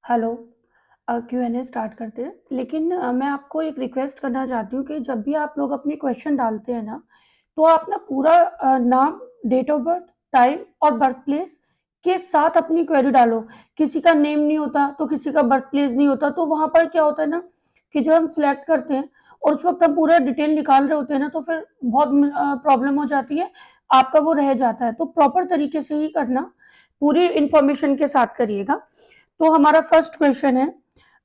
Hello. Q&A start करते हैं। लेकिन मैं आपको एक रिक्वेस्ट करना चाहती हूँ कि जब भी आप लोग अपनी क्वेश्चन डालते हैं ना, तो आप ना पूरा नाम, डेट ऑफ बर्थ, टाइम और बर्थ प्लेस के साथ अपनी क्वेरी डालो। किसी का नेम नहीं होता, तो किसी का बर्थ प्लेस नहीं होता, तो वहाँ पर क्या होता है ना कि जब हम सिलेक्ट करते हैं और उस वक़्त हम पूरा डिटेल निकाल रहे होते हैं ना, तो फिर बहुत प्रॉब्लम हो जाती है, आपका वो रह जाता है। तो प्रॉपर तरीके से ही करना, पूरी इन्फॉर्मेशन के साथ करिएगा। तो हमारा फर्स्ट क्वेश्चन है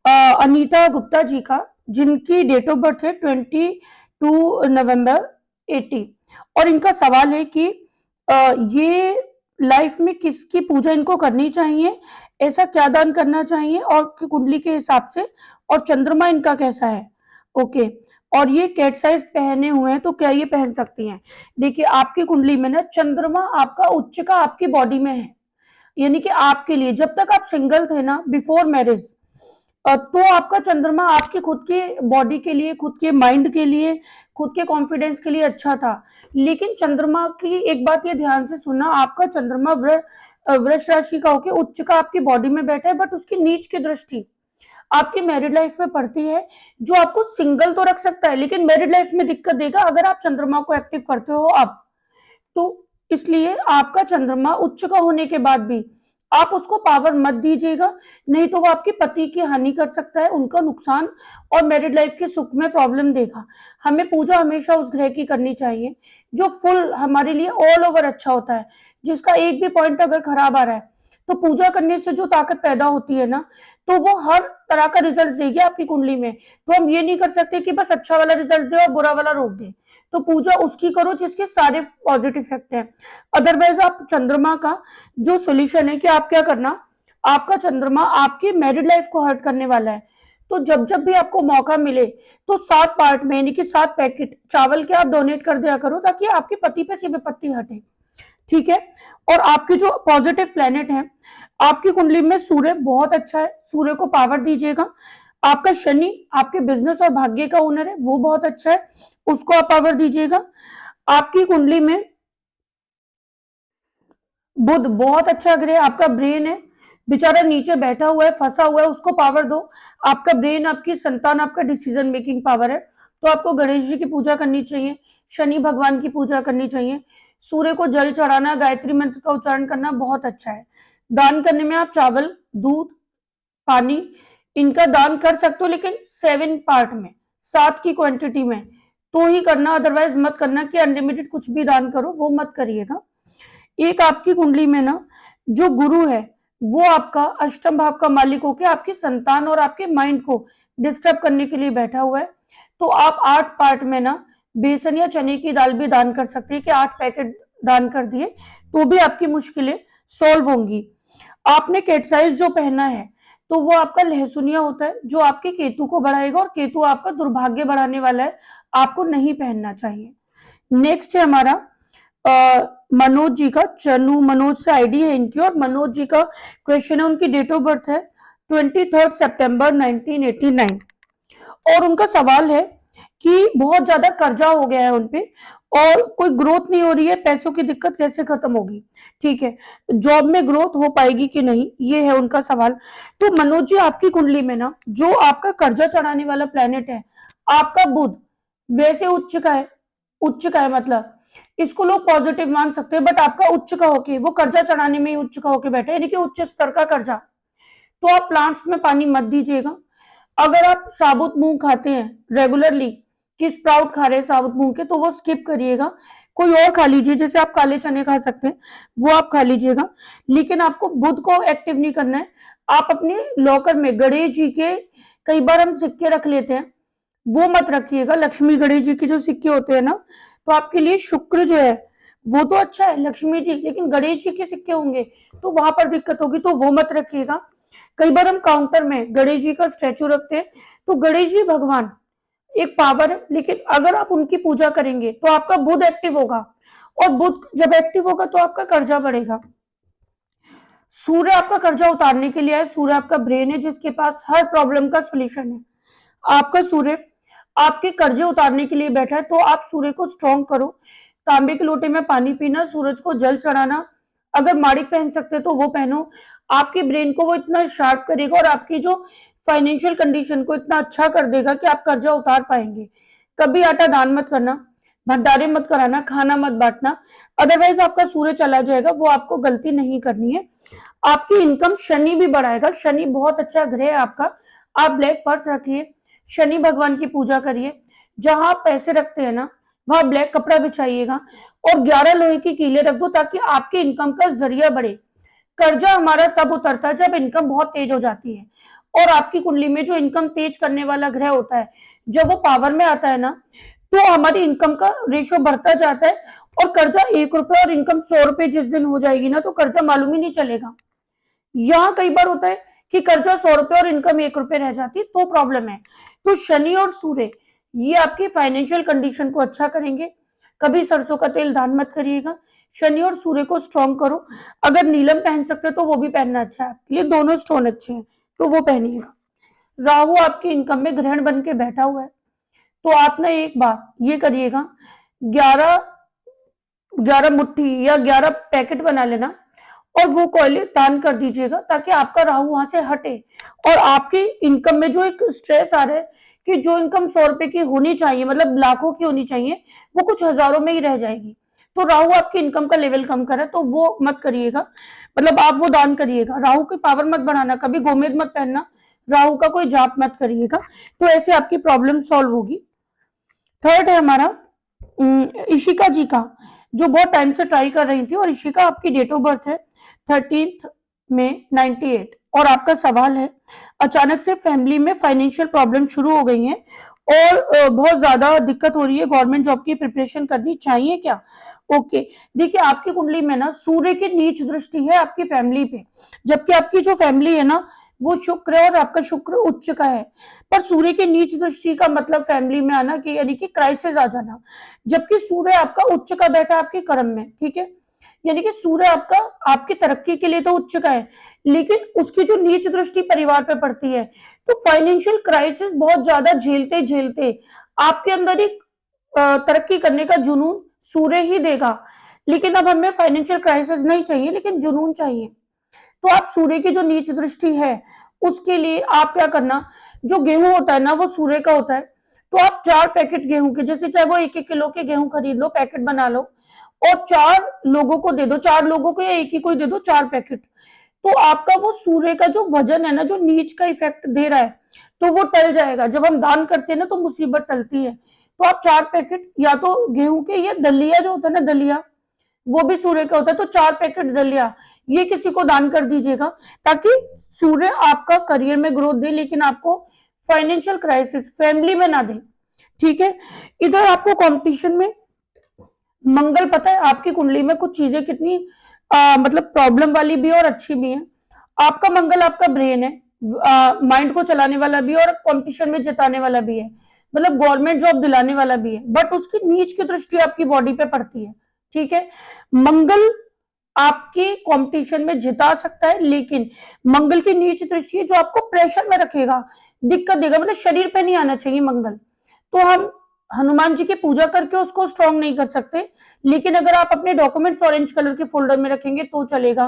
अनीता गुप्ता जी का, जिनकी डेट ऑफ बर्थ है 22 नवंबर 80। और इनका सवाल है कि ये लाइफ में किसकी पूजा इनको करनी चाहिए, ऐसा क्या दान करना चाहिए और कुंडली के हिसाब से, और चंद्रमा इनका कैसा है। ओके। और ये कैट साइज पहने हुए हैं, तो क्या ये पहन सकती हैं। देखिए, आपकी कुंडली में ना चंद्रमा आपका उच्च का आपकी बॉडी में है, यानी कि आपके लिए जब तक आप सिंगल थे ना बिफोर मैरिज, तो आपका चंद्रमा आपकी खुद की बॉडी के लिए, खुद के माइंड के लिए, खुद के कॉन्फिडेंस के लिए अच्छा था। लेकिन चंद्रमा की एक बात ये ध्यान से सुनना, आपका चंद्रमा वृष राशि का होकर उच्च का आपकी बॉडी में बैठा है, बट उसकी नीच की दृष्टि आपकी मैरिड लाइफ में पड़ती है, जो आपको सिंगल तो रख सकता है लेकिन मैरिड लाइफ में दिक्कत देगा अगर आप चंद्रमा को एक्टिव करते हो अब। तो इसलिए आपका चंद्रमा उच्च का होने के बाद भी आप उसको पावर मत दीजिएगा, नहीं तो वो आपके पति की हानि कर सकता है, उनका नुकसान और मैरिड लाइफ के सुख में प्रॉब्लम देगा। हमें पूजा हमेशा उस ग्रह की करनी चाहिए जो फुल हमारे लिए ऑल ओवर अच्छा होता है, जिसका एक भी पॉइंट अगर खराब आ रहा है, तो पूजा करने से जो ताकत पैदा होती है ना, तो वो हर तरह का रिजल्ट देगी आपकी कुंडली में। तो हम ये नहीं कर सकते कि बस अच्छा वाला रिजल्ट दे और बुरा वाला रोक दे। तो पूजा उसकी करो जिसके सारे पॉजिटिव इफेक्ट हैं। अदरवाइज आप चंद्रमा का जो सोल्यूशन है कि आप क्या करना, आपका चंद्रमा आपकी मैरिड लाइफ को हर्ट करने वाला है, तो जब जब भी आपको मौका मिले, तो 7 पार्ट में यानी कि 7 पैकेट चावल के आप डोनेट कर दिया करो, ताकि आपके पति पे से विपत्ति हटे। ठीक है। और आपकी जो पॉजिटिव प्लेनेट है, आपकी कुंडली में सूर्य बहुत अच्छा है, सूर्य को पावर दीजिएगा। आपका शनि आपके बिजनेस और भाग्य का ओनर है, वो बहुत अच्छा है, उसको आप पावर दीजिएगा। आपकी कुंडली में बुध बहुत अच्छा ग्रह, आपका ब्रेन है, बेचारा नीचे बैठा हुआ है, फंसा हुआ है, उसको पावर दो। आपका ब्रेन, आपकी संतान, आपका डिसीजन मेकिंग पावर है, तो आपको गणेश जी की पूजा करनी चाहिए, शनि भगवान की पूजा करनी चाहिए, सूर्य को जल चढ़ाना, गायत्री मंत्र का उच्चारण करना बहुत अच्छा है। दान करने में आप चावल, दूध, पानी, इनका दान कर सकते हो, लेकिन 7 पार्ट में, 7 की क्वांटिटी में तो ही करना, अदरवाइज मत करना कि अनलिमिटेड कुछ भी दान करो, वो मत करिएगा। एक आपकी कुंडली में ना जो गुरु है, वो आपका अष्टम भाव का मालिक होकर आपकी संतान और आपके माइंड को डिस्टर्ब करने के लिए बैठा हुआ है। तो आप 8 पार्ट में ना बेसन या चने की दाल भी दान कर सकते हैं कि 8 पैकेट दान कर दिए, तो भी आपकी मुश्किलें सॉल्व होंगी। आपने कैटसाइज जो पहना है, तो वो आपका लहसुनिया होता है, जो आपके केतु को बढ़ाएगा, और केतु आपका दुर्भाग्य बढ़ाने वाला है, आपको नहीं पहनना चाहिए। नेक्स्ट है हमारा मनोज जी का, चनु मनोज से आईडी है इनकी, और मनोज जी का क्वेश्चन है, उनकी डेट ऑफ बर्थ है 23 सितंबर 1989। और उनका सवाल है कि बहुत ज्यादा कर्जा हो गया है उनपे, और कोई ग्रोथ नहीं हो रही है, पैसों की दिक्कत कैसे खत्म होगी। ठीक है, जॉब में ग्रोथ हो पाएगी कि नहीं, ये है उनका सवाल। तो मनोज जी, आपकी कुंडली में ना जो आपका कर्जा चढ़ाने वाला प्लेनेट है, आपका बुध वैसे उच्च का है, उच्च का है मतलब इसको लोग पॉजिटिव मान सकते हैं, बट आपका उच्च का होके वो कर्जा चढ़ाने में ही उच्च का होके बैठा है, यानी कि उच्च स्तर का कर्जा। तो आप प्लांट्स में पानी मत दीजिएगा। अगर आप साबुत मूंग खाते हैं रेगुलरली, कि स्प्राउट खा रहे हैं साबुत मूंग के, तो वो स्किप करिएगा, कोई और खा लीजिए, जैसे आप काले चने खा सकते हैं, वो आप खा लीजिएगा। लेकिन आपको बुध को एक्टिव नहीं करना है। आप अपने लॉकर में गणेश जी के, कई बार हम सिक्के रख लेते हैं, वो मत रखिएगा। लक्ष्मी गणेश जी के जो सिक्के होते हैं ना, तो आपके लिए शुक्र जो है वो तो अच्छा है, लक्ष्मी जी, लेकिन गणेश जी के सिक्के होंगे तो वहां पर दिक्कत होगी, तो वो मत रखिएगा। कई बार हम काउंटर में गणेश जी का स्टैचू रखते हैं, तो गणेश जी भगवान एक पावर है, लेकिन अगर आप उनकी पूजा करेंगे तो आपका बुध एक्टिव होगा, और बुध जब एक्टिव होगा तो आपका कर्जा बढ़ेगा। सूर्य आपका कर्जा उतारने के लिए है, सूर्य आपका ब्रेन है, जिसके पास हर प्रॉब्लम का सोल्यूशन है। आपका सूर्य आपके कर्जे उतारने के लिए बैठा है, तो आप सूर्य को स्ट्रॉन्ग करो। तांबे के लोटे में पानी पीना, सूरज को जल चढ़ाना, अगर माड़िक पहन सकते तो वो पहनो। आपके ब्रेन को वो इतना शार्प करेगा और आपकी जो फाइनेंशियल कंडीशन को इतना अच्छा कर देगा कि आप कर्जा उतार पाएंगे। कभी आटा दान मत करना, भंडारे मत कराना, खाना मत बांटना, अदरवाइज आपका सूर्य चला जाएगा, वो आपको गलती नहीं करनी है। आपकी इनकम शनि भी बढ़ाएगा, शनि बहुत अच्छा ग्रह है आपका। आप ब्लैक पर्स रखिए, शनि भगवान की पूजा करिए, जहां आप पैसे रखते हैं ना वहां ब्लैक कपड़ा बिछाइएगा और 11 लोहे की कीले रख दो ताकि आपकी इनकम का जरिया बढ़े। कर्जा हमारा तब उतरता है जब इनकम बहुत तेज हो जाती है, और आपकी कुंडली में जो इनकम तेज करने वाला ग्रह होता है जब वो पावर में आता है ना तो हमारी इनकम का रेशो बढ़ता जाता है, और कर्जा 1 रुपए और इनकम 100 रुपए जिस दिन हो जाएगी ना तो कर्जा मालूम ही नहीं चलेगा। यहाँ कई बार होता है कि कर्जा 100 रुपए और इनकम 1 रुपए रह जाती है तो प्रॉब्लम है। तो शनि और सूर्य ये आपकी फाइनेंशियल कंडीशन को अच्छा करेंगे। कभी सरसों का तेल दान मत करिएगा, शनि और सूर्य को स्ट्रॉन्ग करो। अगर नीलम पहन सकते हो तो वो भी पहनना अच्छा है आपके लिए, दोनों स्टोन अच्छे हैं तो वो पहनिएगा। राहु आपकी इनकम में ग्रहण बन के बैठा हुआ है, तो आप ना एक बार ये करिएगा, 11 11 मुट्ठी या 11 पैकेट बना लेना और वो कोयले दान कर दीजिएगा ताकि आपका राहु वहां से हटे और आपकी इनकम में जो एक स्ट्रेस आ रहा है कि जो इनकम 100 रुपए की होनी चाहिए, मतलब लाखों की होनी चाहिए, वो कुछ हजारों में ही रह जाएगी। तो राहु आपकी इनकम का लेवल कम करे तो वो मत करिएगा, मतलब आप वो दान करिएगा। राहु की पावर मत बढ़ाना, कभी गोमेद मत पहनना, राहु का कोई जाप मत करिएगा, तो ऐसे आपकी प्रॉब्लम सॉल्व होगी। थर्ड है हमारा इशिका जी का, जो बहुत टाइम से ट्राई कर रही थी, और इशिका आपकी डेट ऑफ बर्थ है 13 मई 98, और आपका सवाल है अचानक से फैमिली में फाइनेंशियल प्रॉब्लम शुरू हो गई है और बहुत ज्यादा दिक्कत हो रही है, गवर्नमेंट जॉब की प्रिपरेशन करनी चाहिए क्या? ओके, देखिए आपकी कुंडली में ना सूर्य की नीच दृष्टि है आपकी फैमिली पे, जबकि आपकी जो फैमिली है ना वो शुक्र है और आपका शुक्र उच्च का है, पर सूर्य की नीच दृष्टि का मतलब फैमिली में आना कि यानी कि क्राइसिस आ जाना, जबकि सूर्य आपका उच्च का बैठा आपके कर्म में, ठीक है, यानी कि सूर्य आपका आपकी तरक्की के लिए तो उच्च का है, लेकिन उसकी जो नीच दृष्टि परिवार पे पड़ती है तो फाइनेंशियल क्राइसिस बहुत ज्यादा झेलते झेलते आपके अंदर एक तरक्की करने का जुनून सूर्य ही देगा। लेकिन अब हमें फाइनेंशियल क्राइसिस नहीं चाहिए, लेकिन जुनून चाहिए। तो आप सूर्य की जो नीच दृष्टि है उसके लिए आप क्या करना, जो गेहूं होता है ना वो सूर्य का होता है, तो आप 4 पैकेट गेहूं के, जैसे चाहे वो 1-1 किलो के गेहूं खरीद लो, पैकेट बना लो और 4 लोगों को दे दो, 4 लोगों को या एक ही को दे दो 4 पैकेट। तो आपका वो सूर्य का जो वजन है ना, जो नीच का इफेक्ट दे रहा है, तो वो टल जाएगा। जब हम दान करते हैं ना तो मुसीबत टलती है। तो आप 4 पैकेट या तो गेहूं के, या दलिया जो होता है ना दलिया, वो भी सूर्य का होता है, तो 4 पैकेट दलिया ये किसी को दान कर दीजिएगा ताकि सूर्य आपका करियर में ग्रोथ दे, लेकिन आपको फाइनेंशियल क्राइसिस फैमिली में ना दे, ठीक है। इधर आपको कंपटीशन में मंगल, पता है आपकी कुंडली में कुछ चीजें कितनी मतलब प्रॉब्लम वाली भी है और अच्छी भी है। आपका मंगल आपका ब्रेन है, माइंड को चलाने वाला भी है और कंपटीशन में जिताने वाला भी है, मतलब गवर्नमेंट जॉब दिलाने वाला भी है, बट उसकी नीच की दृष्टि आपकी बॉडी पे पड़ती है, ठीक है। मंगल आपके कंपटीशन में जिता सकता है, लेकिन मंगल की नीच दृष्टि है जो आपको प्रेशर में रखेगा, दिक्कत देगा, मतलब शरीर पे नहीं आना चाहिए मंगल। तो हम हनुमान जी की पूजा करके उसको स्ट्रॉन्ग नहीं कर सकते, लेकिन अगर आप अपने डॉक्यूमेंट्स ऑरेंज कलर के फोल्डर में रखेंगे तो चलेगा।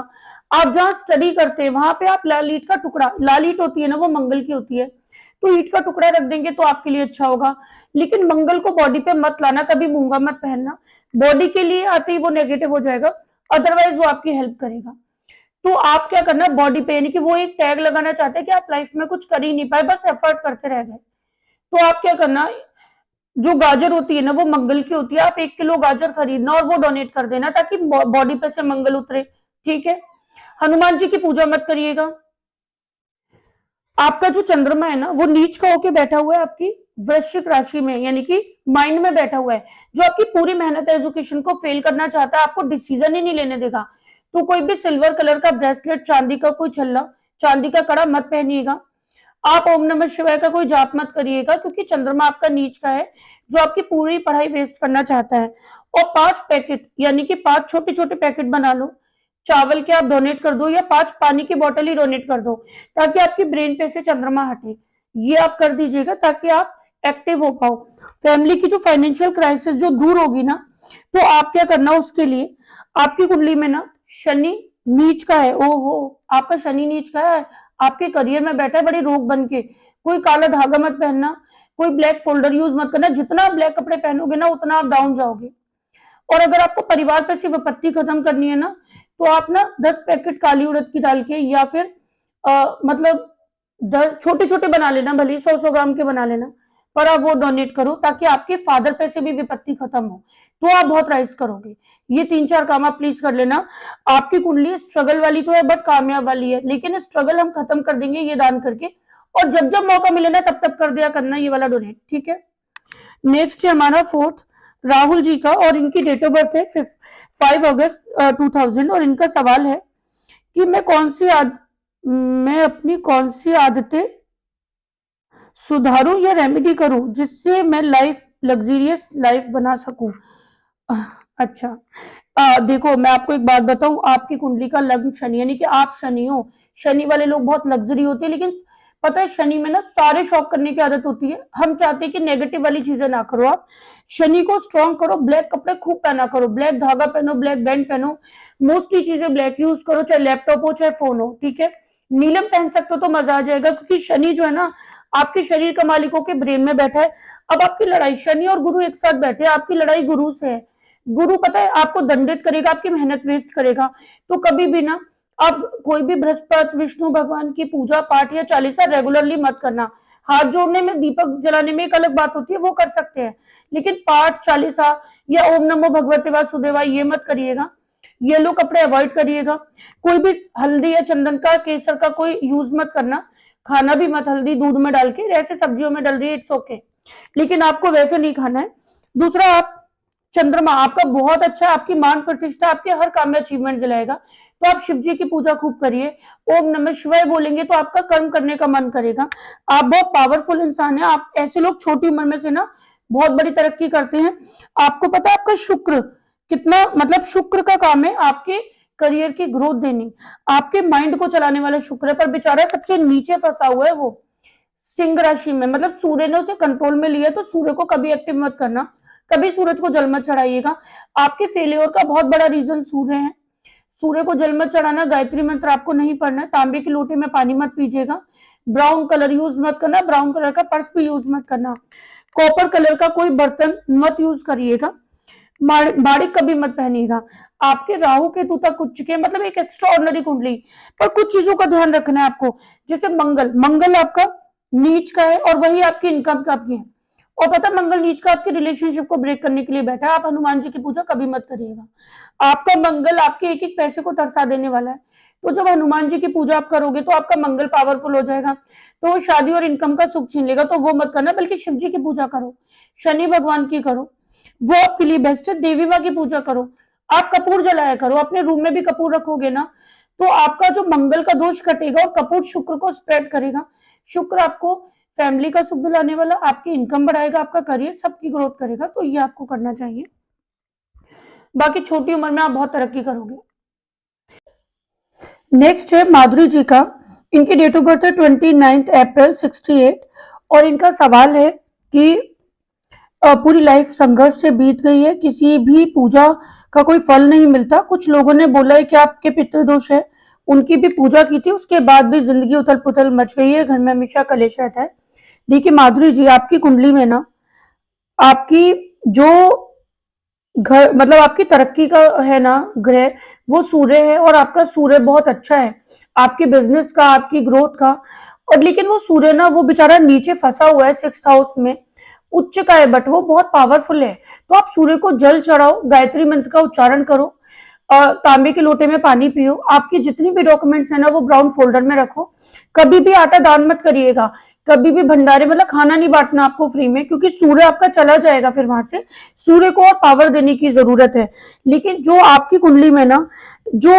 आप जहां स्टडी करते हैं वहां पे आप लाल ईट का टुकड़ा, लाल ईट होती है ना वो मंगल की होती है, तो ईट का टुकड़ा रख देंगे तो आपके लिए अच्छा होगा। लेकिन मंगल को बॉडी पे मत लाना, कभी मूंगा मत पहनना, बॉडी के लिए आते ही वो नेगेटिव हो जाएगा, अदरवाइज वो आपकी हेल्प करेगा। तो आप क्या करना, बॉडी पे, यानी कि वो एक टैग लगाना चाहते हैं कि आप लाइफ में कुछ कर ही नहीं पाए, बस एफर्ट करते रह गए। तो आप क्या करना, जो गाजर होती है ना वो मंगल की होती है, आप 1 किलो गाजर खरीदना और वो डोनेट कर देना ताकि बॉडी पे से मंगल उतरे, ठीक है। हनुमान जी की पूजा मत करिएगा। आपका जो चंद्रमा है ना वो नीच का होके बैठा हुआ है आपकी वृश्चिक राशि में, यानी कि माइंड में बैठा हुआ है, जो आपकी पूरी मेहनत एजुकेशन को फेल करना चाहता है, आपको डिसीजन ही नहीं लेने देगा। तो कोई भी सिल्वर कलर का ब्रेसलेट, चांदी का कोई छल्ला, चांदी का कड़ा मत पहनिएगा। आप ओम नमः शिवाय का कोई जाप मत करिएगा, क्योंकि चंद्रमा आपका नीच का है जो आपकी पूरी पढ़ाई वेस्ट करना चाहता है। और 5 पैकेट, यानी कि 5 छोटे छोटे पैकेट बना लो चावल के, आप डोनेट कर दो, या 5 पानी की बोतल ही डोनेट कर दो ताकि आपकी ब्रेन पे से चंद्रमा हटे। ये आप कर दीजिएगा ताकि आप एक्टिव हो पाओ। फैमिली की जो फाइनेंशियल क्राइसिस जो दूर होगी ना, तो आप क्या करना उसके लिए, आपकी कुंडली में ना शनि नीच का है, ओहो, आपका शनि नीच का है, आपके करियर में बैठा है बड़ी रोक बन के। कोई काला धागा मत पहनना, कोई ब्लैक फोल्डर यूज मत करना, जितना आप ब्लैक कपड़े पहनोगे ना उतना आप डाउन जाओगे। और अगर आपको परिवार पे से विपत्ति खत्म करनी है ना, तो आप ना 10 पैकेट काली उड़द की दाल के, या फिर मतलब 10 छोटे छोटे बना लेना, भले 100-100 ग्राम के बना लेना, पर आप वो डोनेट करो ताकि आपके फादर पे से भी विपत्ति खत्म हो, तो आप बहुत राइज करोगे। ये 3-4 काम आप प्लीज कर लेना। आपकी कुंडली स्ट्रगल वाली तो है बट कामयाब वाली है, लेकिन स्ट्रगल हम खत्म कर देंगे ये दान करके। और जब जब मौका मिले ना तब तब कर दिया करना ये वाला डोनेट, ठीक है। नेक्स्ट है हमारा फोर्थ, राहुल जी का, और इनकी डेट ऑफ बर्थ है 5 अगस्त 2000। और इनका सवाल है कि मैं अपनी कौन सी आदतें सुधारूं या रेमेडी करूं जिससे मैं लग्जरियस लाइफ बना सकूं। अच्छा, देखो मैं आपको एक बात बताऊं, आपकी कुंडली का लग्न शनि, यानी कि आप शनि हो। शनि वाले लोग बहुत लग्जरी होते हैं, लेकिन पता है शनि में ना सारे शौक करने की आदत होती है। हम चाहते हैं कि नेगेटिव वाली चीजें ना करो, आप शनि को स्ट्रॉन्ग करो, ब्लैक कपड़े खूब पहना करो, ब्लैक धागा पहनो, ब्लैक बैंड पहनो, मोस्टली चीजें ब्लैक यूज करो, चाहे लैपटॉप हो चाहे फोन हो, ठीक है। नीलम पहन सकते हो तो मजा आ जाएगा, क्योंकि शनि जो है ना आपके शरीर का मालिकों के ब्रेन में बैठा है। अब आपकी लड़ाई, शनि और गुरु एक साथ बैठे हैं, आपकी लड़ाई गुरु से है। गुरु पता है आपको दंडित करेगा, आपकी मेहनत वेस्ट करेगा। तो कभी भी ना आप कोई भी बृहस्पति, विष्णु भगवान की पूजा पाठ या चालीसा रेगुलरली मत करना। हाथ जोड़ने में, दीपक जलाने में एक अलग बात होती है, वो कर सकते हैं, लेकिन पाठ, चालीसा या ओम नमो भगवते वासुदेवाय ये मत करिएगा। येलो कपड़े अवॉइड करिएगा। कोई भी हल्दी या चंदन का, केसर का कोई यूज मत करना। खाना भी मत हल्दी दूध में डाल के, ऐसे सब्जियों में डल रही है, इट्स ओके, लेकिन आपको वैसे नहीं खाना है। दूसरा, आप चंद्रमा आपका बहुत अच्छा है, आपकी मान प्रतिष्ठा आपके हर काम में अचीवमेंट दिलाएगा, तो आप शिव जी की पूजा खूब करिए। ओम नमः शिवाय बोलेंगे तो आपका कर्म करने का मन करेगा। आप बहुत पावरफुल इंसान है, आप ऐसे लोग छोटी उम्र में से ना बहुत बड़ी तरक्की करते हैं। आपको पता है आपका शुक्र कितना, मतलब शुक्र का काम है आपके करियर की ग्रोथ देनी, आपके माइंड को चलाने वाला शुक्र है, पर बेचारा सबसे नीचे फंसा हुआ है वो सिंह राशि में, मतलब सूर्य ने उसे कंट्रोल में लिया, तो सूर्य को कभी एक्टिव मत करना, कभी सूरज को जल मत चढ़ाइएगा। आपके फेलियर का बहुत बड़ा रीजन सूर्य है। सूर्य को जल मत चढ़ाना, गायत्री मंत्र आपको नहीं पढ़ना है, तांबे के लोटे में पानी मत पीजिएगा, ब्राउन कलर यूज मत करना, ब्राउन कलर का पर्स भी यूज मत करना, कॉपर कलर का कोई बर्तन मत यूज करिएगा, माड़िक कभी मत पहनिएगा। आपके राहु केतु तक उच्च के, मतलब एक एक्स्ट्रा ऑर्डिनरी कुंडली, पर कुछ चीजों का ध्यान रखना है आपको। जैसे मंगल आपका नीच का है, और वही आपकी इनकम का आपकी है, और पता मंगल नीच का आपके रिलेशनशिप को ब्रेक करने के लिए बैठा है। आप हनुमान जी की पूजा कभी मत करिएगा, आपका मंगल आपके एक एक पैसे को तरसा देने वाला है। तो जब हनुमान जी की पूजा आप करोगे तो आपका मंगल पावरफुल हो जाएगा, तो वो शादी और इनकम का सुख छीन लेगा, तो वो मत करना, बल्कि शिव जी की पूजा करो, शनि भगवान की करो, वो आपके लिए बेस्ट है। देवी माँ की पूजा करो, आप कपूर जलाया करो, अपने रूम में भी कपूर रखोगे ना तो आपका जो मंगल का दोष कटेगा, और कपूर शुक्र को स्प्रेड करेगा। शुक्र आपको फैमिली का सुख दिलाने वाला, आपकी इनकम बढ़ाएगा, आपका करियर सबकी ग्रोथ करेगा, तो ये आपको करना चाहिए। बाकी छोटी उम्र में आप बहुत तरक्की करोगे। नेक्स्ट है माधुरी जी का, इनकी डेट ऑफ बर्थ है 29 अप्रैल 68। और इनका सवाल है कि पूरी लाइफ संघर्ष से बीत गई है, किसी भी पूजा का कोई फल नहीं मिलता, कुछ लोगों ने बोला है कि आपके पितृदोष है, उनकी भी पूजा की थी, उसके बाद भी जिंदगी उथल पुथल मच गई है, घर में हमेशा कलेश रहता है। देखिए माधुरी जी, आपकी कुंडली में ना आपकी जो घर, मतलब आपकी तरक्की का है ना ग्रह, वो सूर्य है, और आपका सूर्य बहुत अच्छा है आपके बिजनेस का, आपकी ग्रोथ का। और लेकिन वो सूर्य ना वो बेचारा नीचे फंसा हुआ है 6th हाउस में, उच्च का है, बट वो बहुत पावरफुल है। तो आप सूर्य को जल चढ़ाओ, गायत्री मंत्र का उच्चारण करो, तांबे के लोटे में पानी पियो, आपकी जितनी भी डॉक्यूमेंट्स है ना वो ब्राउन फोल्डर में रखो। कभी भी आटा दान मत करिएगा, कभी भी भंडारे, मतलब खाना नहीं बांटना आपको फ्री में, क्योंकि सूर्य आपका चला जाएगा फिर वहां से। सूर्य को और पावर देने की जरूरत है। लेकिन जो आपकी कुंडली में ना जो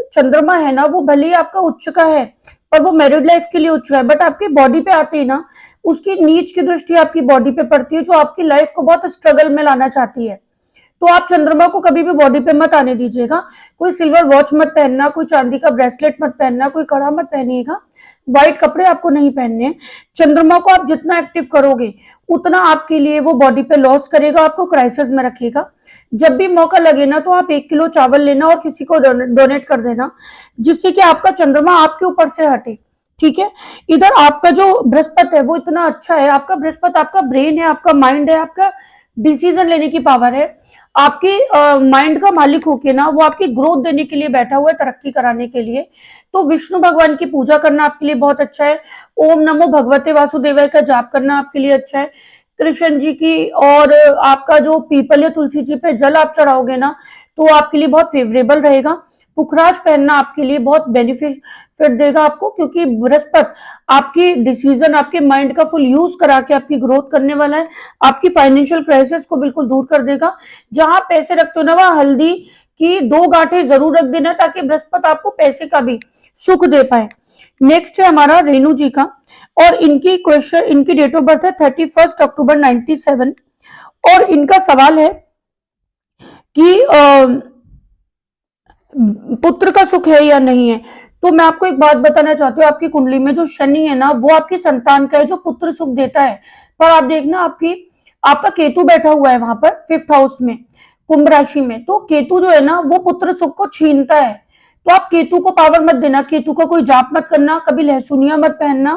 चंद्रमा है ना, वो भले ही आपका उच्च का है और वो मैरिड लाइफ के लिए उच्च है, बट आपकी बॉडी पे आते ही ना उसकी नीच की दृष्टि आपकी बॉडी पे पड़ती है, जो आपकी लाइफ को बहुत स्ट्रगल में लाना चाहती है। तो आप चंद्रमा को कभी भी बॉडी पे मत आने दीजिएगा। कोई सिल्वर वॉच मत पहनना, कोई चांदी का ब्रेसलेट मत पहनना, कोई कड़ा मत पहनिएगा, व्हाइट कपड़े आपको नहीं पहनने हैं। चंद्रमा को आप जितना एक्टिव करोगे उतना आपके लिए वो बॉडी पे लॉस करेगा, आपको क्राइसिस में रखेगा। जब भी मौका लगे ना तो आप 1 किलो चावल लेना और किसी को डोनेट कर देना, जिससे कि आपका चंद्रमा आपके ऊपर से हटे। ठीक है। इधर आपका जो बृहस्पति है वो इतना अच्छा है, आपका बृहस्पति आपका ब्रेन है, आपका माइंड है, आपका डिसीजन लेने की पावर है, आपके माइंड का मालिक होके ना वो आपकी ग्रोथ देने के लिए बैठा हुआ है, तरक्की कराने के लिए। तो विष्णु भगवान की पूजा करना आपके लिए बहुत अच्छा है। ओम नमो भगवते वासुदेवाय का जाप करना आपके लिए अच्छा है। कृष्ण जी की और आपका जो पीपल या तुलसी जी पे जल आप चढ़ाओगे ना तो आपके लिए बहुत फेवरेबल रहेगा। पुखराज पहनना आपके लिए बहुत बेनिफिट देगा आपको, क्योंकि बृहस्पति आपकी डिसीजन, आपके माइंड का फुल यूज करा के आपकी ग्रोथ करने वाला है, आपकी फाइनेंशियल क्राइसिस को बिल्कुल दूर कर देगा। जहां पैसे रखते हो ना वहां हल्दी की 2 गांठें जरूर रख देना, ताकि बृहस्पति आपको पैसे का भी सुख दे पाए। नेक्स्ट है हमारा रेणु जी का, और इनकी डेट ऑफ बर्थ है 31 अक्टूबर 97। और इनका सवाल है कि पुत्र का सुख है या नहीं है। तो मैं आपको एक बात बताना चाहती हूँ, आपकी कुंडली में जो शनि है ना वो आपकी संतान का है जो पुत्र सुख देता है। पर आप देखना आपका केतु बैठा हुआ है वहां पर 5th हाउस में, कुंभ राशि में। तो केतु जो है ना वो पुत्र सुख को छीनता है। तो आप केतु को पावर मत देना, केतु का कोई जाप मत करना, कभी लहसुनिया मत पहनना।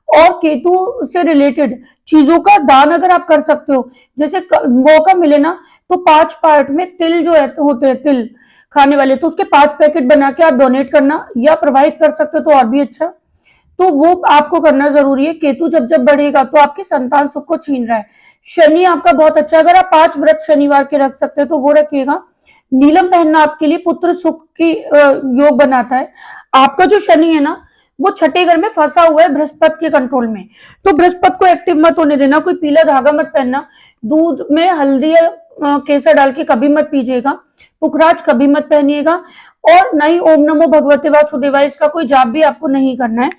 और केतु से रिलेटेड चीजों का दान अगर आप कर सकते हो, जैसे मौका मिले ना तो 5 पार्ट में तिल जो है होते हैं, तिल खाने वाले, तो उसके 5 पैकेट बना के आप डोनेट करना या प्रोवाइड कर सकते हो तो और भी अच्छा। तो वो आपको करना जरूरी है। केतु जब जब बढ़ेगा तो आपकी संतान सुख को छीन रहा है। शनि आपका बहुत अच्छा, अगर आप 5 व्रत शनिवार के रख सकते हो तो वो रखिएगा। नीलम पहनना आपके लिए पुत्र सुख की योग बनाता है। आपका जो शनि है ना वो 6ठे घर में फंसा हुआ है बृहस्पति के कंट्रोल में, तो बृहस्पति को एक्टिव मत होने देना। कोई पीला धागा मत पहनना, दूध में हल्दी या केसर डाल के कभी मत पीजिएगा, पुखराज कभी मत पहनिएगा, और ना ही ओम नमो भगवते वासुदेवाय इसका कोई जाप भी आपको नहीं करना है,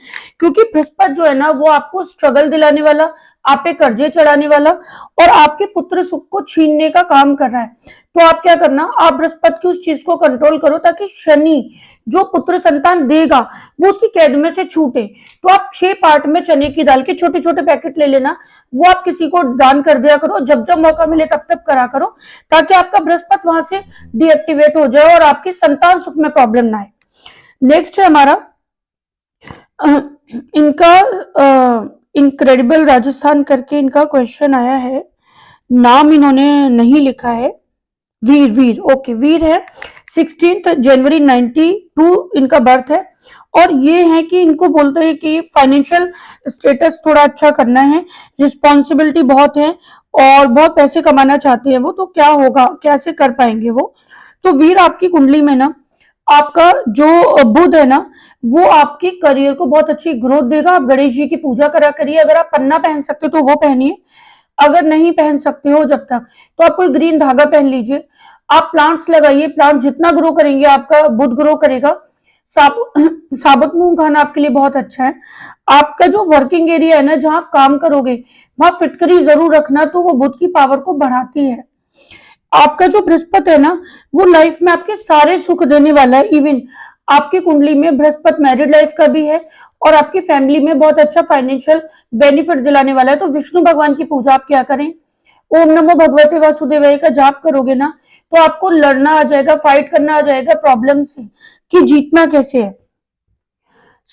क्योंकि बृहस्पति जो है ना वो आपको स्ट्रगल दिलाने वाला, आप पे कर्जे चढ़ाने वाला और आपके पुत्र सुख को छीनने का काम कर रहा है। तो आप क्या करना, आप बृहस्पति की उस चीज को कंट्रोल करो ताकि शनि जो पुत्र संतान देगा वो उसकी कैद में से छूटे। तो आप 6 पार्ट में चने की दाल के छोटे छोटे पैकेट ले लेना, वो आप किसी को दान कर दिया करो, जब जब मौका मिले तब तब करा करो, ताकि आपका बृहस्पति वहां से डीएक्टिवेट हो जाए और आपकी संतान सुख में प्रॉब्लम ना आए। नेक्स्ट है हमारा इनका इनक्रेडिबल राजस्थान करके इनका क्वेश्चन आया है, नाम इन्होंने नहीं लिखा है। वीर ओके, वीर है, 16 जनवरी 92 इनका बर्थ है। और ये है कि इनको बोलते हैं कि फाइनेंशियल स्टेटस थोड़ा अच्छा करना है, रिस्पॉन्सिबिलिटी बहुत है और बहुत पैसे कमाना चाहते हैं वो। तो क्या होगा, कैसे कर पाएंगे वो। तो वीर आपकी कुंडली में ना आपका जो बुध है ना वो आपके करियर को बहुत अच्छी ग्रोथ देगा। आप गणेश जी की पूजा करा करिए, अगर आप पन्ना पहन सकते हो तो वो पहनिए, अगर नहीं पहन सकते हो जब तक तो आप कोई ग्रीन धागा पहन लीजिए। आप प्लांट्स लगाइए, प्लांट जितना ग्रो करेंगे आपका बुध ग्रो करेगा। साबुत मूंग खाना आपके लिए बहुत अच्छा है। आपका जो वर्किंग एरिया है ना जहां आप काम करोगे वहां फिटकरी जरूर रखना, तो वो बुध की पावर को बढ़ाती है। आपका जो बृहस्पति है ना वो लाइफ में आपके सारे सुख देने वाला है। इवन आपकी कुंडली में बृहस्पति मैरिड लाइफ का भी है और आपकी फैमिली में बहुत अच्छा फाइनेंशियल बेनिफिट दिलाने वाला है। तो विष्णु भगवान की पूजा आप क्या करें, ओम नमो भगवते वासुदेवाय का जाप करोगे ना तो आपको लड़ना आ जाएगा, फाइट करना आ जाएगा प्रॉब्लम से कि जीतना कैसे है।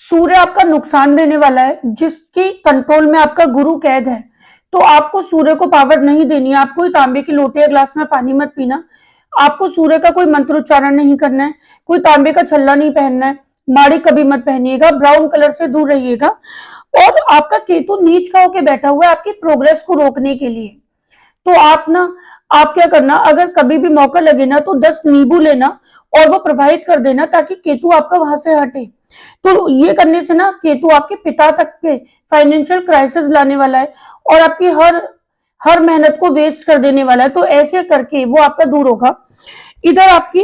सूर्य आपका नुकसान देने वाला है, जिसकी कंट्रोल में आपका गुरु कैद है। तो आपको सूर्य को पावर नहीं देनी है। आपको तांबे की लोटे या ग्लास में पानी मत पीना, आपको सूर्य का कोई मंत्र उच्चारण नहीं करना है, कोई तांबे का छल्ला नहीं पहनना है, माड़ी कभी मत पहनिएगा, ब्राउन कलर से दूर रहिएगा। और आपका केतु नीच का होके बैठा हुआ है आपकी प्रोग्रेस को रोकने के लिए। तो आप क्या करना, अगर कभी भी मौका लगे ना तो 10 नींबू लेना और वो प्रोवाइड कर देना ताकि केतु आपका वहां से हटे। तो ये करने से ना केतु आपके पिता तक के फाइनेंशियल क्राइसिस लाने वाला है और आपकी हर मेहनत को वेस्ट कर देने वाला है। तो ऐसे करके वो आपका दूर होगा। इधर आपकी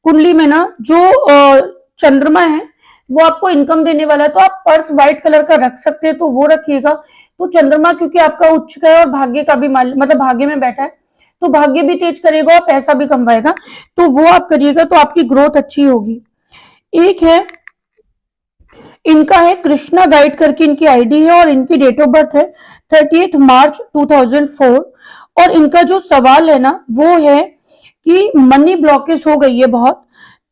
कुंडली में ना जो चंद्रमा है वो आपको इनकम देने वाला है। तो आप पर्स व्हाइट कलर का रख सकते हैं तो वो रखिएगा। तो चंद्रमा क्योंकि आपका उच्च का है और भाग्य का भी मतलब भाग्य में बैठा है, तो भाग्य भी तेज करेगा और पैसा भी कमवाएगा, तो वो आप करिएगा तो आपकी ग्रोथ अच्छी होगी। एक है, इनका है कृष्णा गाइड करके इनकी आईडी है और इनकी डेट ऑफ बर्थ है 30 मार्च 2004। और इनका जो सवाल है ना वो है कि मनी ब्लॉकेज हो गई है बहुत,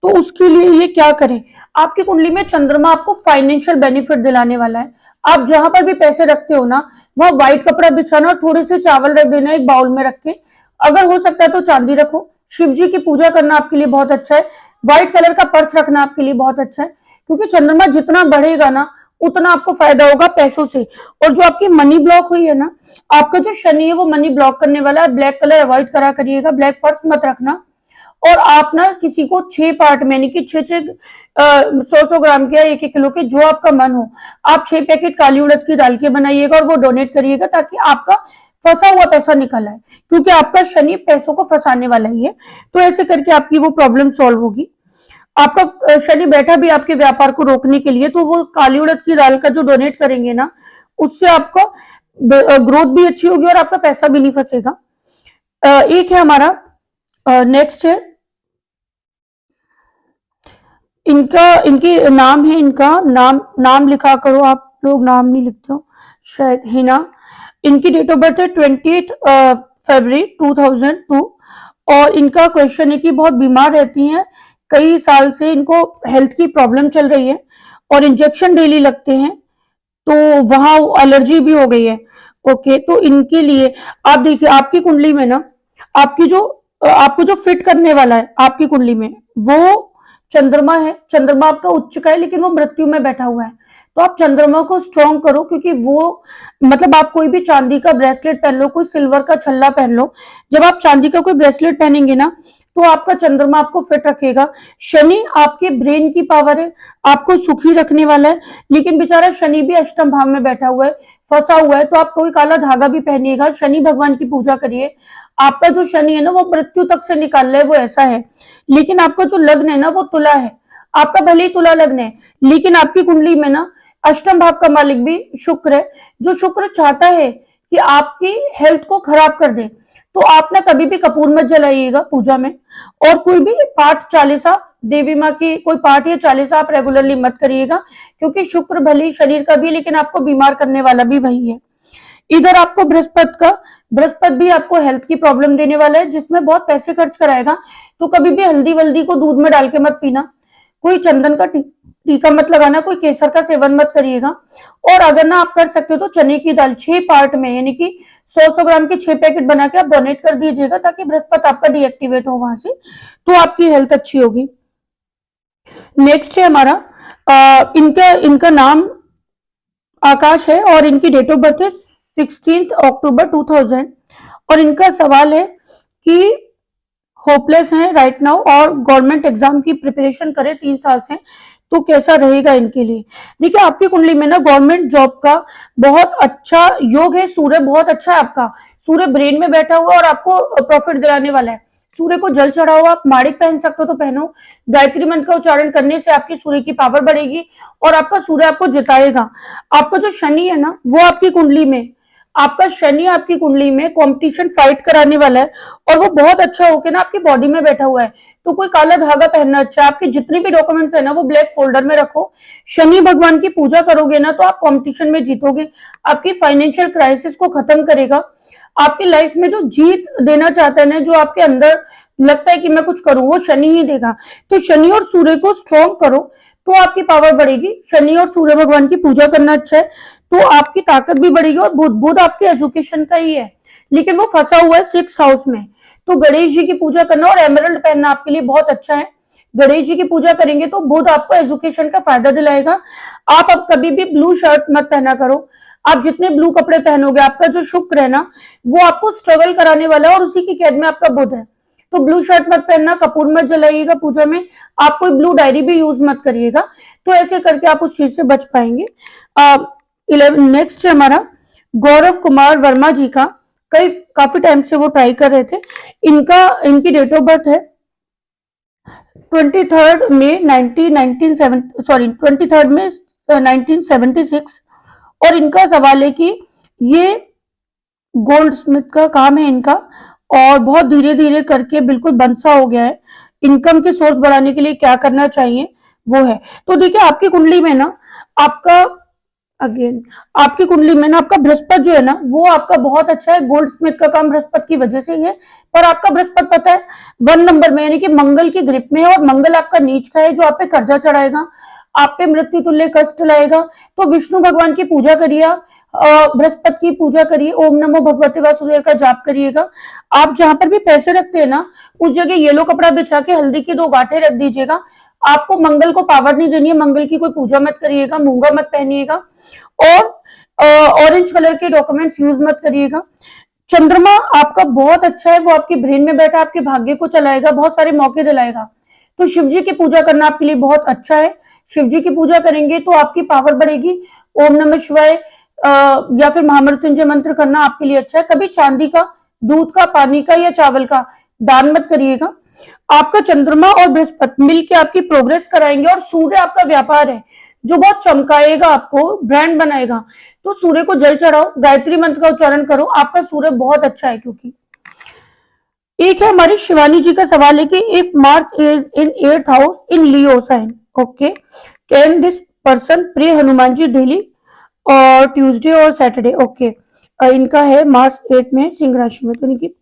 तो उसके लिए ये क्या करें। आपकी कुंडली में चंद्रमा आपको फाइनेंशियल बेनिफिट दिलाने वाला है। आप जहां पर भी पैसे रखते हो ना, वहां व्हाइट कपड़ा बिछाना और थोड़े से चावल रख देना एक बाउल में रख के, अगर हो सकता है तो चांदी रखो। शिव जी की पूजा करना आपके लिए बहुत अच्छा है। व्हाइट कलर का पर्स रखना आपके लिए बहुत अच्छा है, क्योंकि चंद्रमा जितना बढ़ेगा ना उतना आपको फायदा होगा पैसों से। और जो आपकी मनी ब्लॉक हुई है ना, आपका जो शनि है वो मनी ब्लॉक करने वाला है। ब्लैक कलर अवॉइड करा करिएगा, ब्लैक पर्स मत रखना। और आप ना किसी को 6 पार्ट में, यानी कि 6-6 100-100 ग्राम के या 1-1 किलो के, जो आपका मन हो, आप 6 पैकेट काली उड़द की दाल के बनाइएगा और वो डोनेट करिएगा, ताकि आपका फंसा हुआ पैसा निकल आए, क्योंकि आपका शनि पैसों को फंसाने वाला ही है। तो ऐसे करके आपकी वो प्रॉब्लम सॉल्व होगी। आपका शनि बैठा भी आपके व्यापार को रोकने के लिए, तो वो काली उड़द की दाल का जो डोनेट करेंगे ना, उससे आपका ग्रोथ भी अच्छी होगी और आपका पैसा भी नहीं फंसेगा। एक है हमारा, नेक्स्ट है इनका, इनकी नाम है, इनका नाम लिखा करो, आप लोग नाम नहीं लिखते हो शायद, हिना। इनकी डेट ऑफ बर्थ है 20 फरवरी 2002। और इनका क्वेश्चन है कि बहुत बीमार रहती हैं, कई साल से इनको हेल्थ की प्रॉब्लम चल रही है और इंजेक्शन डेली लगते हैं, तो वहां एलर्जी भी हो गई है। ओके, तो इनके लिए आप देखिए, आपकी कुंडली में ना, आपकी जो आपको जो फिट करने वाला है आपकी कुंडली में, वो चंद्रमा है। चंद्रमा आपका उच्च का है, लेकिन वो मृत्यु में बैठा हुआ है। तो आप चंद्रमा को स्ट्रॉन्ग करो, क्योंकि वो, मतलब आप कोई भी चांदी का ब्रेसलेट पहन लो, कोई सिल्वर का छल्ला पहन लो, जब आप चांदी का कोई ब्रेसलेट पहनेंगे ना, तो आपका चंद्रमा आपको फिट रखेगा। शनि आपके ब्रेन की पावर है, आपको सुखी रखने वाला है, लेकिन बेचारा शनि भी अष्टम भाव में बैठा हुआ है, फंसा हुआ है। तो आप कोई काला धागा भी पहनिएगा, शनि भगवान की पूजा करिए। आपका जो शनि है ना वो मृत्यु तक से निकाल रहा है, वो ऐसा है। लेकिन आपका जो लग्न है ना वो तुला है, आपका भले ही तुला लग्न है, लेकिन आपकी कुंडली में ना अष्टम भाव का मालिक भी शुक्र है, जो शुक्र चाहता है कि आपकी हेल्थ को खराब कर दे। तो आप ना कभी भी कपूर मत जलाइएगा पूजा में, और कोई भी पाठ चालीसा, देवी माँ की कोई पाठ या चालीसा आप रेगुलरली मत करिएगा, क्योंकि शुक्र भले शरीर का भी, लेकिन आपको बीमार करने वाला भी वही है। इधर आपको बृहस्पति भी आपको हेल्थ की प्रॉब्लम देने वाला है, जिसमें बहुत पैसे खर्च कराएगा। तो कभी भी हल्दी वल्दी को दूध में डाल के मत पीना, कोई चंदन का टीका मत लगाना, कोई केसर का सेवन मत करिएगा। और अगर ना आप कर सकते हो तो चने की दाल 6 पार्ट में, यानी कि 100-100 ग्राम के 6 पैकेट बना के आप डोनेट कर दीजिएगा, ताकि बृहस्पति आपका डीएक्टिवेट हो वहां से, तो आपकी हेल्थ अच्छी होगी। नेक्स्ट है हमारा, इनका इनका नाम आकाश है और इनकी डेट ऑफ बर्थ है 16 अक्टूबर 2000। और इनका सवाल है कि होपलेस हैं राइट नाउ और गवर्नमेंट एग्जाम की प्रिपरेशन करें 3 साल से, तो कैसा रहेगा इनके लिए। देखिए, आपकी कुंडली में ना गवर्नमेंट जॉब का बहुत अच्छा योग है, सूर्य बहुत अच्छा है आपका, सूर्य ब्रेन में बैठा हुआ और आपको प्रॉफिट दिलाने वाला है। सूर्य को जल चढ़ा हुआ, आप माणिक पहन सकते हो तो पहनो। गायत्री मंत्र का उच्चारण करने से आपकी सूर्य की पावर बढ़ेगी और आपका सूर्य आपको जिताएगा। आपका जो शनि है ना वो आपकी कुंडली में, आपका शनि आपकी कुंडली में कंपटीशन फाइट कराने वाला है, और वो बहुत अच्छा होके ना आपकी बॉडी में बैठा हुआ है। तो कोई काला धागा पहनना अच्छा है। आपके जितने भी डॉक्यूमेंट्स है ना वो ब्लैक फोल्डर में रखो। शनि भगवान की पूजा करोगे ना तो आप कंपटीशन में जीतोगे, आपकी फाइनेंशियल क्राइसिस को खत्म करेगा। आपकी लाइफ में जो जीत देना चाहता है ना, जो आपके अंदर लगता है कि मैं कुछ करूं, वो शनि ही देगा। तो शनि और सूर्य को स्ट्रॉन्ग करो तो आपकी पावर बढ़ेगी। शनि और सूर्य भगवान की पूजा करना अच्छा है, तो आपकी ताकत भी बढ़ेगी। और बुध आपके एजुकेशन का ही है, लेकिन वो फंसा हुआ है 6th हाउस में। तो गणेश जी की पूजा करना और एमरल्ड पहनना आपके लिए बहुत अच्छा है। गणेश जी की पूजा करेंगे तो बुध आपको एजुकेशन का फायदा दिलाएगा। आप अब कभी भी ब्लू शर्ट मत पहना करो। आप जितने ब्लू कपड़े पहनोगे, आपका जो शुक्र है ना वो आपको स्ट्रगल कराने वाला है, और उसी की कैद में आपका बुध है। तो ब्लू शर्ट मत पहनना, कपूर मत जलाइएगा पूजा में, आप कोई ब्लू डायरी भी यूज मत करिएगा। तो ऐसे करके आप उस चीज से बच पाएंगे। 11 नेक्स्ट है हमारा गौरव कुमार वर्मा जी का। काफी टाइम से वो ट्राई कर रहे थे। इनकी डेट ऑफ बर्थ है 23 मई 1976। और इनका सवाल है कि ये गोल्ड स्मिथ का काम है इनका, और बहुत धीरे धीरे करके बिल्कुल बंद सा हो गया है। इनकम के सोर्स बढ़ाने के लिए क्या करना चाहिए वो है। तो देखिए आपकी कुंडली में ना आपका अगेन आपकी कुंडली में ना आपका बृहस्पति जो है ना वो आपका बहुत अच्छा है। गोल्ड स्मिथ का काम बृहस्पति की वजह से ही है। पर आपका बृहस्पति पता है 1 नंबर में यानी कि मंगल की ग्रिप में है और मंगल आपका नीच का है जो आप पे कर्जा चढ़ाएगा, आप पे मृत्यु तुल्य कष्ट लाएगा। तो विष्णु भगवान की पूजा करिए, बृहस्पति की पूजा करिए, ओम नमो भगवते वासुदेव का जाप करिएगा। आप जहां पर भी पैसे रखते हैं ना उस जगह येलो कपड़ा बिछा के हल्दी की 2 गांठें रख दीजिएगा। आपको मंगल को पावर नहीं देनी है, मंगल की कोई पूजा मत करिएगा, मूंगा मत पहनिएगा और ऑरेंज कलर के डॉक्यूमेंट्स यूज मत करिएगा। चंद्रमा आपका बहुत अच्छा है, वो आपके ब्रेन में बैठा आपके भाग्य को चलाएगा, बहुत सारे मौके दिलाएगा। तो शिव जी की पूजा करना आपके लिए बहुत अच्छा है। शिव जी की पूजा करेंगे तो आपकी पावर बढ़ेगी। ओम नमः शिवाय या फिर महामृत्युंजय मंत्र करना आपके लिए अच्छा है। कभी चांदी का, दूध का, पानी का या चावल का दान मत करिएगा। आपका चंद्रमा और बृहस्पति मिलके आपकी प्रोग्रेस कराएंगे और सूर्य आपका व्यापार है जो बहुत चमकाएगा, आपको ब्रांड बनाएगा। तो सूर्य को जल चढ़ाओ, गायत्री मंत्र का उच्चारण करो, आपका सूर्य बहुत अच्छा है। क्योंकि एक है हमारी शिवानी जी का सवाल है कि if Mars is in 8th house in Leo sign, okay, can this person pray Hanuman ji daily और ट्यूसडे और सैटरडे? ओके, इनका है मार्स 8 में सिंह राशि में, तो इनकी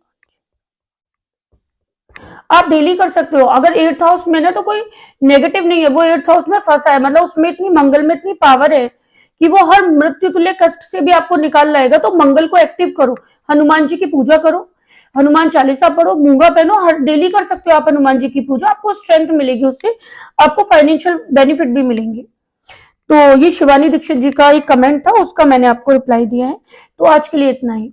आप डेली कर सकते हो। अगर 8th हाउस में ना तो कोई नेगेटिव नहीं है, वो 8th हाउस में फंसा है, मतलब उसमें इतनी मंगल में इतनी पावर है कि वो हर मृत्यु तुल्य कष्ट से भी आपको निकाल लाएगा। तो मंगल को एक्टिव करो, हनुमान जी की पूजा करो, हनुमान चालीसा पढ़ो, मूंगा पहनो, हर डेली कर सकते हो आप हनुमान जी की पूजा, आपको स्ट्रेंथ मिलेगी, उससे आपको फाइनेंशियल बेनिफिट भी मिलेंगे। तो ये शिवानी दीक्षित जी का एक कमेंट था, उसका मैंने आपको रिप्लाई दिया है। तो आज के लिए इतना ही।